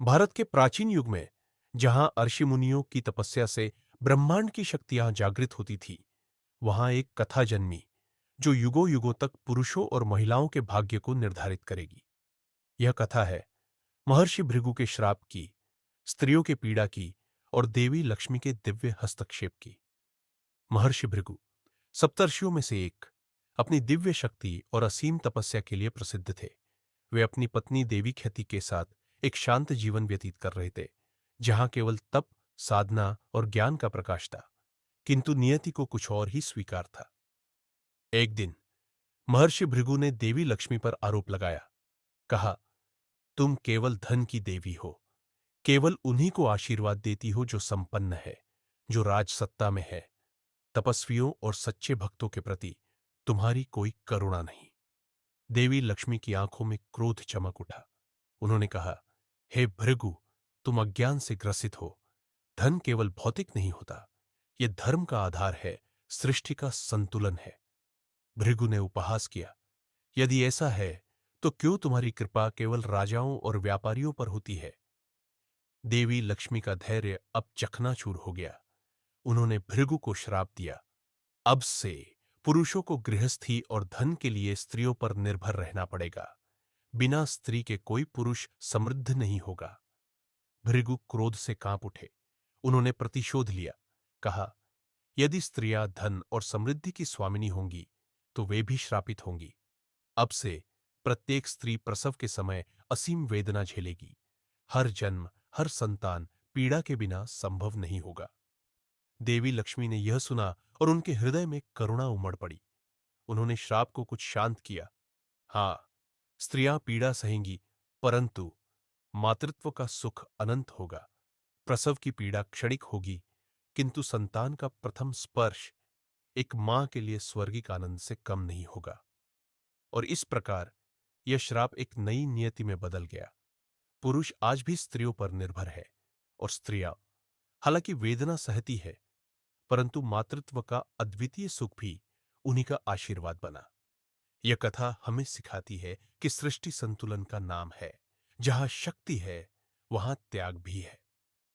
भारत के प्राचीन युग में जहां ऋषि मुनियों की तपस्या से ब्रह्मांड की शक्तियां जागृत होती थी, वहां एक कथा जन्मी जो युगों युगों तक पुरुषों और महिलाओं के भाग्य को निर्धारित करेगी। यह कथा है महर्षि भृगु के श्राप की, स्त्रियों के पीड़ा की और देवी लक्ष्मी के दिव्य हस्तक्षेप की। महर्षि भृगु सप्तर्षियों में से एक, अपनी दिव्य शक्ति और असीम तपस्या के लिए प्रसिद्ध थे। वे अपनी पत्नी देवी ख्याति के साथ एक शांत जीवन व्यतीत कर रहे थे, जहां केवल तप, साधना और ज्ञान का प्रकाश था। किंतु नियति को कुछ और ही स्वीकार था। एक दिन महर्षि भृगु ने देवी लक्ष्मी पर आरोप लगाया। कहा, तुम केवल धन की देवी हो, केवल उन्हीं को आशीर्वाद देती हो जो संपन्न है, जो राजसत्ता में है। तपस्वियों और सच्चे भक्तों के प्रति तुम्हारी कोई करुणा नहीं। देवी लक्ष्मी की आंखों में क्रोध चमक उठा। उन्होंने कहा, हे भृगु, तुम अज्ञान से ग्रसित हो। धन केवल भौतिक नहीं होता, यह धर्म का आधार है, सृष्टि का संतुलन है। भृगु ने उपहास किया, यदि ऐसा है तो क्यों तुम्हारी कृपा केवल राजाओं और व्यापारियों पर होती है। देवी लक्ष्मी का धैर्य अब चकनाचूर हो गया। उन्होंने भृगु को श्राप दिया, अब से पुरुषों को गृहस्थी और धन के लिए स्त्रियों पर निर्भर रहना पड़ेगा। बिना स्त्री के कोई पुरुष समृद्ध नहीं होगा। भृगु क्रोध से कांप उठे। उन्होंने प्रतिशोध लिया। कहा, यदि स्त्रियां धन और समृद्धि की स्वामिनी होंगी तो वे भी श्रापित होंगी। अब से प्रत्येक स्त्री प्रसव के समय असीम वेदना झेलेगी। हर जन्म, हर संतान पीड़ा के बिना संभव नहीं होगा। देवी लक्ष्मी ने यह सुना और उनके हृदय में करुणा उमड़ पड़ी। उन्होंने श्राप को कुछ शांत किया। हाँ, स्त्रियां पीड़ा सहेंगी, परंतु मातृत्व का सुख अनंत होगा। प्रसव की पीड़ा क्षणिक होगी, किंतु संतान का प्रथम स्पर्श एक मां के लिए स्वर्गिक आनंद से कम नहीं होगा। और इस प्रकार यह श्राप एक नई नियति में बदल गया। पुरुष आज भी स्त्रियों पर निर्भर है और स्त्रियां हालांकि वेदना सहती है, परंतु मातृत्व का अद्वितीय सुख भी उन्हीं का आशीर्वाद बना। यह कथा हमें सिखाती है कि सृष्टि संतुलन का नाम है। जहां शक्ति है, वहां त्याग भी है।